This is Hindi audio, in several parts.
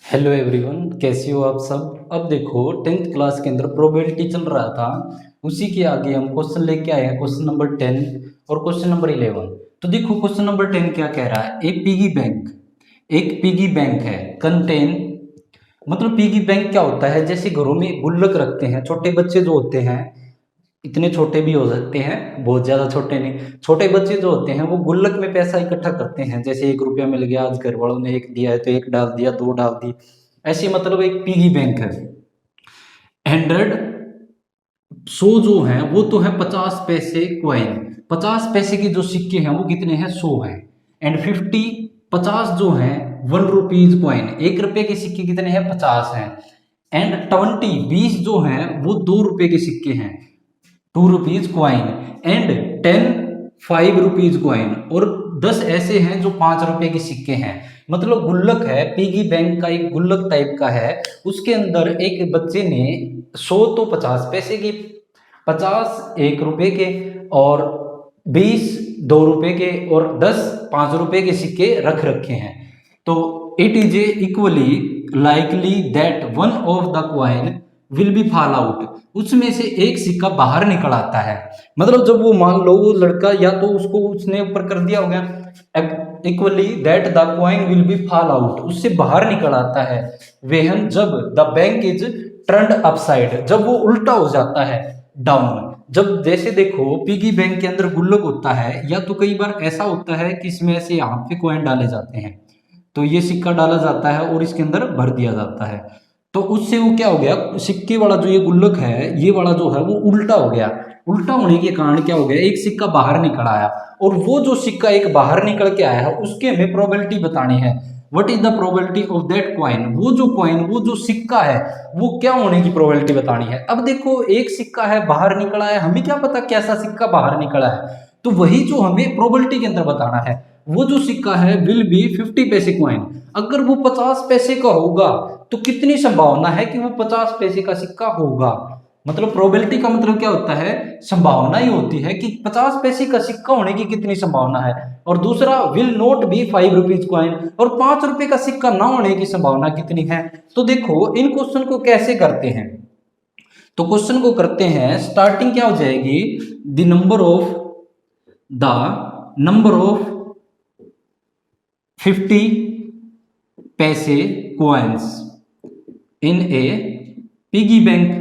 हेलो एवरीवन, कैसे हो आप सब। अब देखो 10th क्लास के अंदर प्रोबेबिलिटी चल रहा था, उसी के आगे हम क्वेश्चन लेके आए हैं, क्वेश्चन नंबर 10 और क्वेश्चन नंबर 11। तो देखो क्वेश्चन नंबर 10 क्या कह रहा है। एक पिगी बैंक है कंटेन। मतलब पिगी बैंक क्या होता है, जैसे घरों में गुल्लक रखते हैं, छोटे बच्चे जो होते हैं, इतने छोटे भी हो सकते हैं, बहुत ज्यादा छोटे नहीं, छोटे बच्चे जो होते हैं वो गुल्लक में पैसा इकट्ठा करते हैं। जैसे 1 रुपया मिल गया, आज घर वालों ने 1 दिया है तो 1 डाल दिया, 2 डाल दी, ऐसे मतलब एक पिगी बैंक है। 100 जो है वो तो है 50 पैसे क्वाइन। 50 पैसे के जो सिक्के हैं वो कितने हैं, 100 हैं। एंड 50 जो है 1 रुपीज क्वाइन, 1 रुपए के सिक्के कितने हैं, 50 हैं। एंड 20 जो है वो 2 रुपए के सिक्के हैं, 2 rupees coin. And 10 5 rupees coin, और 10 ऐसे हैं जो 5 रुपए के सिक्के हैं। मतलब गुल्लक है, पिगी बैंक का एक गुल्लक टाइप का है। उसके अंदर एक बच्चे ने 100 तो 50 पैसे की, 50 1 रुपए के, और 20 2 रुपए के, और 10 5 रुपए के सिक्के रख रखे हैं। तो it is equally likely that one of the coin will be fall out, उसमें से एक सिक्का बाहर निकल आता है। मतलब जब वो मान लो वो लड़का, या तो उसको उसने ऊपर कर दिया हो गया, equally that the coin will be fall out, उससे बाहर निकल आता है। वेहन जब the bank is turned upside, जब वो उल्टा हो जाता है डाउन। जब जैसे देखो पिगी बैंक के अंदर गुल्लक होता है, या तो कई बार ऐसा होता है कि इसमें ऐसे यहाँ पे कॉइन डाले जाते हैं, तो ये सिक्का डाला जाता है और इसके अंदर भर दिया जाता है। तो उससे वो क्या हो गया, सिक्के वाला जो ये गुल्लक है, ये वाला जो है वो उल्टा हो गया। उल्टा होने के कारण क्या हो गया, एक सिक्का बाहर निकल आया, और वो जो सिक्का एक बाहर निकल के आया है उसके हमें प्रोबेबिलिटी बतानी है। What is the probability of that coin, वो जो क्वाइन, वो जो सिक्का है, वो क्या होने की प्रोबेबिलिटी बतानी है। अब देखो एक सिक्का है बाहर निकला है, हमें क्या पता कैसा सिक्का बाहर निकला है, तो वही जो हमें प्रोबेबिलिटी के अंदर बताना है। वो जो सिक्का है विल बी 50 पैसे क्वाइन। अगर वो 50 पैसे का होगा तो कितनी संभावना है कि वो 50 पैसे का सिक्का होगा। मतलब प्रोबेबिलिटी का मतलब क्या होता है, संभावना ही होती है कि 50 पैसे का सिक्का होने की कितनी संभावना है। और दूसरा will not be 5 rupees coin, और 5 रुपए का सिक्का ना होने की संभावना कितनी है। तो देखो इन क्वेश्चन को कैसे करते हैं। तो क्वेश्चन को करते हैं, स्टार्टिंग क्या हो जाएगी, द नंबर ऑफ 50 पैसे क्वाइंस इन ए पिगी बैंक।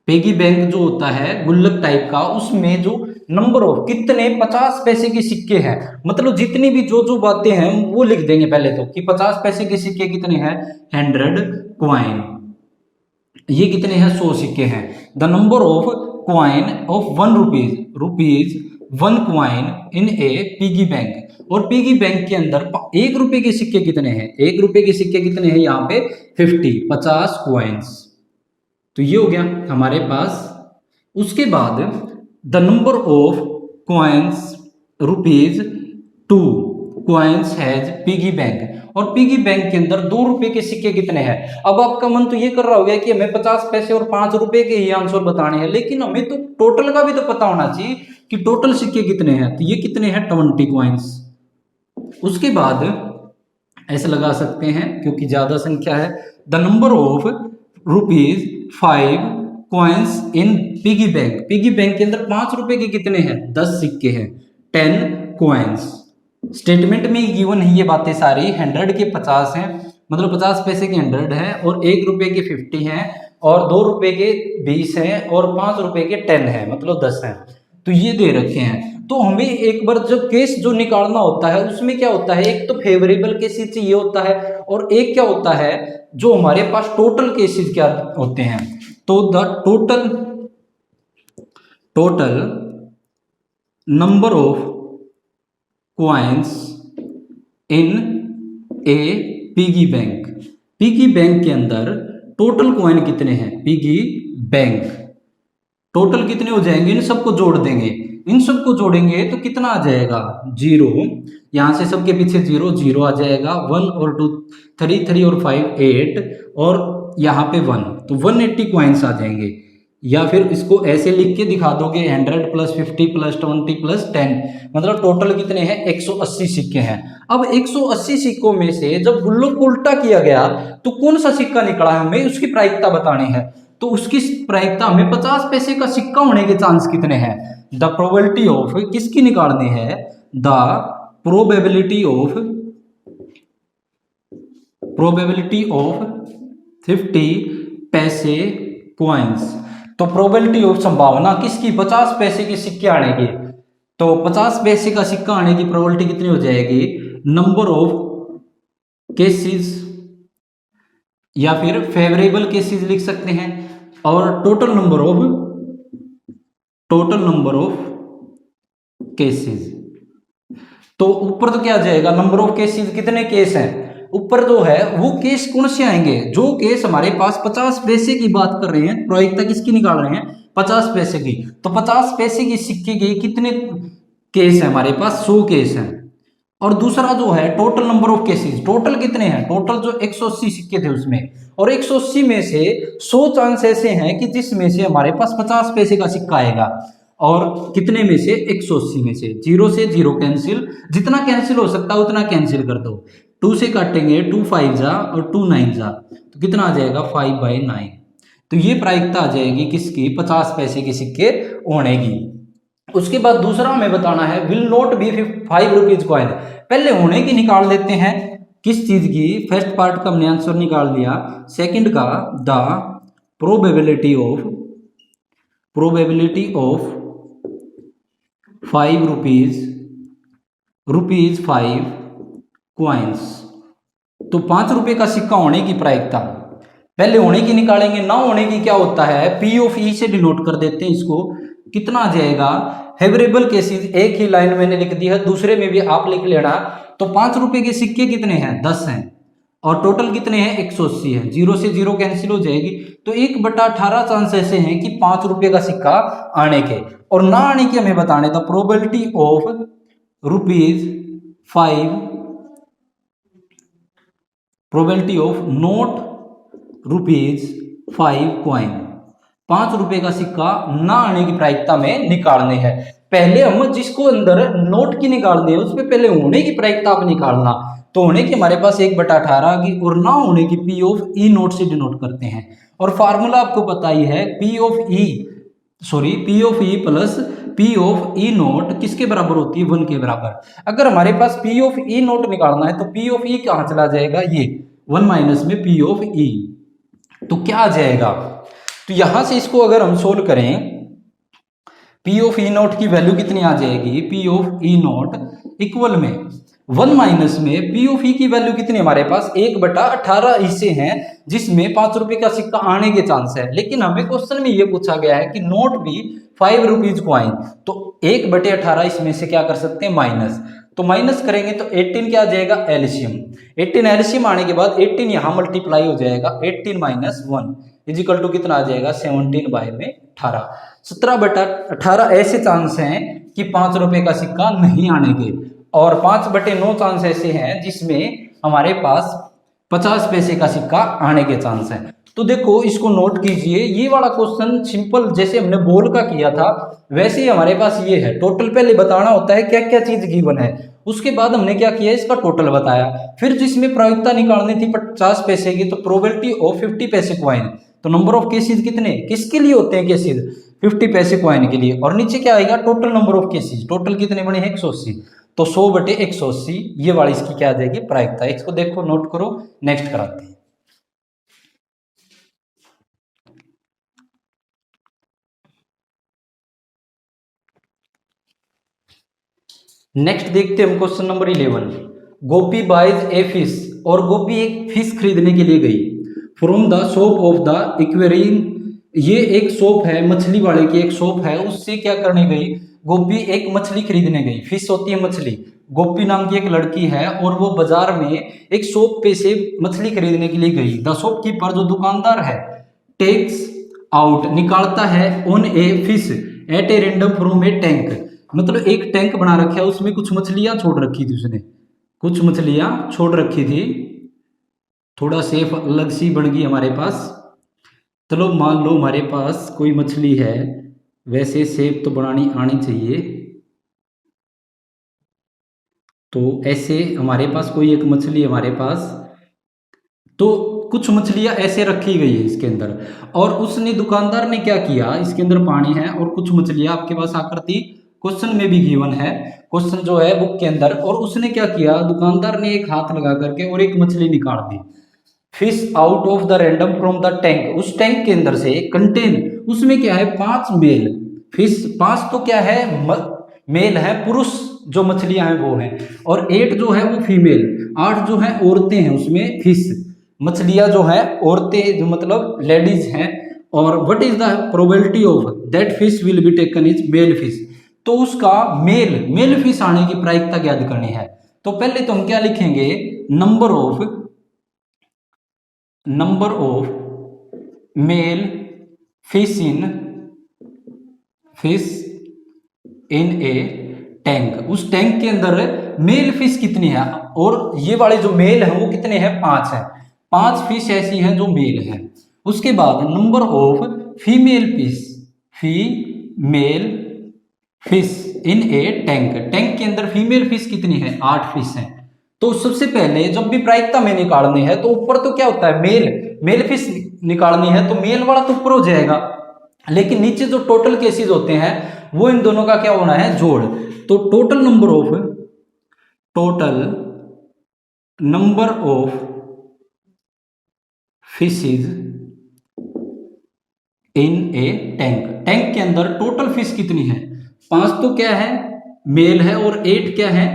पिगी बैंक जो होता है गुल्लक टाइप का, उसमें जो नंबर ऑफ कितने 50 पैसे के सिक्के हैं, मतलब जितनी भी जो जो बातें हैं वो लिख देंगे पहले तो, कि 50 पैसे के सिक्के कितने हैं, 100 क्वाइन। ये कितने हैं, 100 सिक्के हैं। The number of coin of 1 rupees 1 coin in A piggy bank. और पिगी बैंक के अंदर 1 रुपए के सिक्के कितने हैं, 1 रुपए के सिक्के कितने हैं यहाँ पे 50 क्वाइंस। तो ये हो गया हमारे पास। उसके बाद the number of coins ₹2 coins has piggy bank. और पिगी बैंक के अंदर 2 रुपए के सिक्के कितने हैं। अब आपका मन तो ये कर रहा होगा कि हमें 50 पैसे और 5 रुपए के ही आंसर बताने हैं, लेकिन हमें तो टोटल का भी तो पता होना चाहिए कि टोटल सिक्के कितने हैं। तो ये कितने हैं, 20 क्वाइंस। उसके बाद ऐसे लगा सकते हैं क्योंकि ज्यादा संख्या है, the number of ₹5 coins in piggy bank. Piggy bank के अंदर 5 रुपए के कितने हैं, 10 सिक्के हैं, 10 क्वाइंस। स्टेटमेंट में गिवन है ये बातें सारी। 100 के 50 हैं, मतलब 50 पैसे के 100 है, और 1 रुपए के 50 हैं, और 2 रुपए के 20 हैं, और 5 रुपए के 10 है, मतलब 10 हैं। तो ये दे रखे हैं। तो हमें एक बार जब केस जो निकालना होता है उसमें क्या होता है, एक तो फेवरेबल केसेस ये होता है, और एक क्या होता है जो हमारे पास टोटल केसेस क्या होते हैं। तो the total number of coins in A piggy bank. Piggy bank के अंदर टोटल क्वाइन कितने हैं, पिगी बैंक टोटल कितने हो जाएंगे, इन सबको जोड़ देंगे। इन सबको जोड़ेंगे तो कितना आ जाएगा, 0। यहां से सबके पीछे 0 0 आ जाएगा। 1 और 2 3 3 और 5 8, और यहाँ पे 1, तो 180 क्वाइंस आ जाएंगे। या फिर इसको ऐसे लिख के दिखा दोगे 100 प्लस 50 प्लस 20 प्लस 10, मतलब टोटल कितने हैं 180 सिक्के हैं। अब 180 सिक्कों में से जब गुल्लों को उल्टा किया गया तो कौन सा सिक्का निकला है, हमें उसकी प्रायिकता बतानी है। तो उसकी प्रायिकता हमें 50 पैसे का सिक्का होने के चांस कितने हैं, द प्रोबेबिलिटी ऑफ किसकी निकालनी है, द प्रोबेबिलिटी ऑफ 50 पैसे क्वाइंस। तो प्रोबेबिलिटी ऑफ संभावना किसकी, 50 पैसे के सिक्के आने की। तो 50 पैसे का सिक्का आने की प्रोबेबिलिटी कितनी हो जाएगी, नंबर ऑफ केसेस या फिर फेवरेबल केसेस लिख सकते हैं, और टोटल नंबर ऑफ केसेस। तो ऊपर तो क्या आ जाएगा, नंबर ऑफ केसेस, कितने केस हैं, ऊपर जो है वो केस कौन से आएंगे, जो केस हमारे पास 50 पैसे की बात कर रहे हैं, प्रायिकता किसकी निकाल रहे हैं 50 पैसे की। तो 50 पैसे की सिक्के के कितने केस है हमारे पास, 100 केस हैं। और दूसरा जो है total number of cases, total कितने हैं, टोटल जो 180 सिक्के थे उसमें, और 180 में से 100 चांस ऐसे हैं कि जिसमें से हमारे पास 50 पैसे का सिक्का आएगा, और कितने में से 180 में से, 0 से 0 कैंसिल, जितना कैंसिल हो सकता है उतना कैंसिल कर दो, 2 से काटेंगे 2 5 जा और 2 9 जा, तो कितना आ जाएगा 5/9। तो ये प्रायिकता आ जाएगी किसकी, 50 पैसे के सिक्के होने की। उसके बाद दूसरा हमें बताना है will not be 5 rupees coin, पहले होने की निकाल लेते हैं, किस चीज की, फर्स्ट पार्ट का हमने आंसर निकाल दिया, सेकंड का the probability of 5 rupees 5 coins. तो 5 रुपए का सिक्का होने की प्रायिकता पहले होने की निकालेंगे, ना होने की क्या होता है P ऑफ E से डिनोट कर देते हैं इसको, कितना आ जाएगा, फेवरेबल केसेस एक ही लाइन मैंने लिख दी है, दूसरे में भी आप लिख लेना। तो 5 रुपए के सिक्के कितने हैं 10 हैं, और टोटल कितने हैं 180 है, 0 से 0 कैंसिल हो जाएगी, तो 1/18 चांस ऐसे हैं कि 5 रुपए का सिक्का आने के, और ना आने के हमें बताने, the probability of not ₹5 coin, 5 रुपए का सिक्का ना आने की प्रायिकता में निकालने हैं। पहले हम जिसको अंदर नोट की निकालनी है उसमें पहले होने की प्रायिकता आप निकालना, तो होने की हमारे पास 1/18 की, और ना होने की P ऑफ E नोट से डिनोट करते हैं, और फार्मूला आपको पता ही है P of E plus P of E note किसके बराबर होती है 1 के बराबर। अगर हमारे पास P ऑफ E नोट निकालना है तो P ऑफ E कहाँ चला जाएगा, ये 1 माइनस में P ऑफ E, तो क्या आ जाएगा, तो यहां से इसको अगर हम सोल्व करें, P ऑफ E नोट की वैल्यू कितनी आ जाएगी, P of E note equal में 1 माइनस में P ऑफ E की वैल्यू कितनी हमारे पास 1/18 हिस्से हैं, जिसमें 5 रुपए का सिक्का आने के चांस है। लेकिन हमें क्वेश्चन में ये पूछा गया है कि नोट भी 5 रुपीज कॉइन, तो 1/18 इसमें से क्या कर सकते हैं माइनस, तो माइनस करेंगे तो 18 क्या आ जाएगा एलसीएम, 18 एलसीएम आने के बाद 18 यहां मल्टीप्लाई हो जाएगा, 18 माइनस 1 इजिकल टू कितना आ जाएगा 17/18, 17/18 ऐसे चांस हैं कि 5 रुपए का सिक्का नहीं आने के, और 5/9 चांस ऐसे हैं जिसमें हमारे पास 50 पैसे का सिक्का आने के चांस हैं। तो देखो इसको नोट कीजिए, ये वाला क्वेश्चन सिंपल जैसे हमने बोल का किया था वैसे ही हमारे पास ये है, टोटल पहले बताना होता है क्या क्या चीज गिवन है, उसके बाद हमने क्या किया इसका टोटल बताया, फिर जिसमें प्रायिकता निकालनी थी 50 पैसे की, तो प्रोबेबिलिटी ऑफ 50 पैसे कॉइन, तो नंबर ऑफ केसेस कितने किसके लिए होते हैं केसेस 50 पैसे कॉइन के लिए, और नीचे क्या आएगा total number of cases, total कितने बने 180, तो 100/180 ये वाली इसकी क्या आ जाएगी प्रायिकता। इसको देखो नोट करो, नेक्स्ट कराते हैं। नेक्स्ट देखते हैं हम question number 11, Gopi buys a fish, और गोपी एक फिश खरीदने के लिए गई from the shop of the aquarium, ये एक शॉप है मछली वाले की एक शॉप है, उससे क्या करने गई गोपी एक मछली खरीदने गई, फिश होती है मछली, गोपी नाम की एक लड़की है और वो बाजार में एक शॉप पे से मछली खरीदने के लिए गई। द शॉपकीपर जो दुकानदार है टेक्स आउट निकालता है on a fish at a random from a tank, मतलब एक टैंक बना रखा है उसमें कुछ मछलियां छोड़ रखी थी, उसने कुछ मछलियां छोड़ रखी थी, थोड़ा सेफ अलग सी बन गई हमारे पास, चलो मान लो हमारे पास कोई मछली है, वैसे शेप तो बनानी आनी चाहिए। तो ऐसे हमारे पास कोई एक मछली हमारे पास, तो कुछ मछलियां ऐसे रखी गई है इसके अंदर, और उसने दुकानदार ने क्या किया, इसके अंदर पानी है और कुछ मछलियां आपके पास आकृति क्वेश्चन में भी गिवन है, क्वेश्चन जो है बुक के अंदर, और उसने क्या किया, दुकानदार ने एक हाथ लगा करके और एक मछली निकाल दी। Fish out of the random from the tank, उस टैंक के अंदर से कंटेन, उसमें क्या है 5 मेल फिश, 5 तो क्या है मेल है, पुरुष जो मछलियां हैं वो हैं, और 8 जो है वो फीमेल, 8 जो है औरतें हैं उसमें, फिश मछलियां जो है औरतें जो मतलब लेडीज हैं। और what is the probability of that fish will be taken is male fish, तो उसका मेल फिश आने की प्रायिकता ज्ञात करनी है। तो पहले तो हम क्या लिखेंगे, number of male fish in A tank, उस टैंक के अंदर मेल फिश कितनी है, और ये वाले जो मेल है वो कितने हैं, 5 है, 5 फिश ऐसी हैं जो मेल है। उसके बाद number of female fish in A tank, tank के अंदर फीमेल फिश कितनी है, 8 फिश है। तो सबसे पहले जब भी प्रायिकता में निकालनी है तो ऊपर तो क्या होता है, मेल फिश निकालनी है तो मेल वाला तो ऊपर हो जाएगा, लेकिन नीचे जो टोटल केसेस होते हैं वो इन दोनों का क्या होना है, जोड़। तो total number of fishes in A tank के अंदर टोटल फिश कितनी है, 5 तो क्या है मेल है और 8 क्या है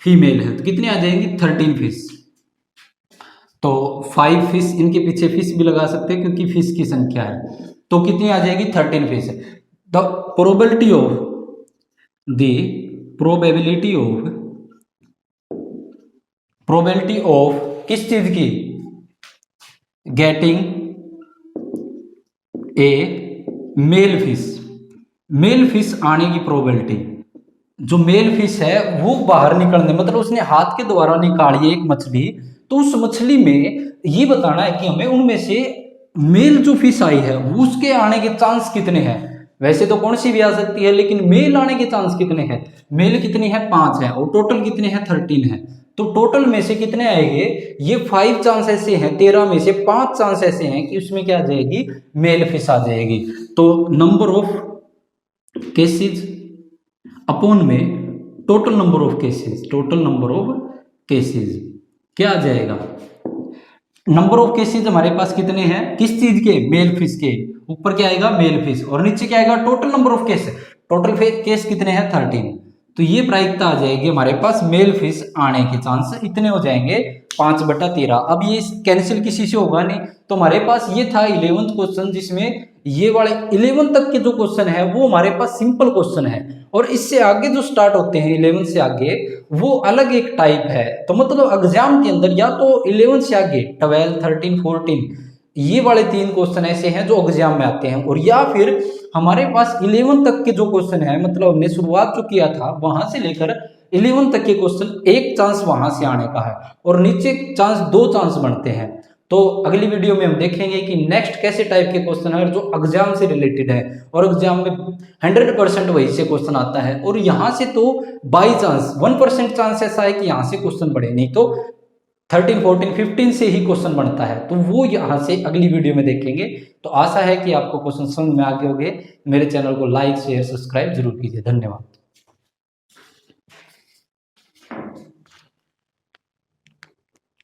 फीमेल है, तो कितनी आ जाएंगी 13 फिश। तो 5 फिश, इनके पीछे फिश भी लगा सकते हैं क्योंकि फिश की संख्या है, तो कितनी आ जाएगी 13 फिश। द प्रोबेबिलिटी ऑफ किस चीज की, गेटिंग ए मेल फिश आने की प्रोबेबिलिटी, जो मेल फिश है वो बाहर निकलने, मतलब उसने हाथ के द्वारा निकाली एक मछली, तो उस मछली में ये बताना है कि हमें उनमें से मेल जो फिश आई है उसके आने के चांस कितने हैं। वैसे तो कौन सी भी आ सकती है, लेकिन मेल आने के चांस कितने हैं, मेल कितनी है 5 है और टोटल कितने हैं 13 है। तो टोटल में से कितने आएंगे, ये 5 चांस ऐसे हैं, 13 में से 5 चांस ऐसे हैं कि उसमें क्या आ जाएगी, मेल फिश आ जाएगी। तो नंबर ऑफ केसेस अपॉन में टोटल नंबर ऑफ केसेस क्या आ जाएगा, नंबर ऑफ केसेस हमारे पास कितने हैं, किस चीज के, मेल फिश के, ऊपर क्या आएगा मेल फिश और नीचे क्या आएगा total number of case, total case कितने हैं 13। तो ये प्रायिकता आ जाएगी हमारे पास, मेल फिश आने के चांस इतने हो जाएंगे 5/13। अब ये कैंसिल किसी से होगा नहीं, तो हमारे पास ये था 11th क्वेश्चन, जिसमें ये वाले 11 तक के जो क्वेश्चन है वो हमारे पास सिंपल क्वेश्चन है, और इससे आगे जो स्टार्ट होते हैं 11 से आगे वो अलग एक टाइप है। तो मतलब एग्जाम के अंदर या तो 11 से आगे 12, 13, 14 ये वाले 3 क्वेश्चन ऐसे हैं जो एग्जाम में आते हैं, और या फिर हमारे पास 11 तक के जो क्वेश्चन है, मतलब हमने शुरुआत जो किया था वहां से लेकर 11 तक के क्वेश्चन एक चांस वहां से आने का है और नीचे चांस 2 चांस बनते हैं। तो अगली वीडियो में हम देखेंगे कि नेक्स्ट कैसे टाइप के क्वेश्चन है जो एग्जाम से रिलेटेड है, और एग्जाम में 100% वही से क्वेश्चन आता है, और यहाँ से तो बाई चांस 1% चांस ऐसा है कि यहाँ से क्वेश्चन बढ़े, नहीं तो 13, 14, 15 से ही क्वेश्चन बनता है। तो वो यहाँ से अगली वीडियो में देखेंगे। तो आशा है कि आपको क्वेश्चन समझ में आ गए होंगे। मेरे चैनल को लाइक शेयर सब्सक्राइब जरूर कीजिए। धन्यवाद।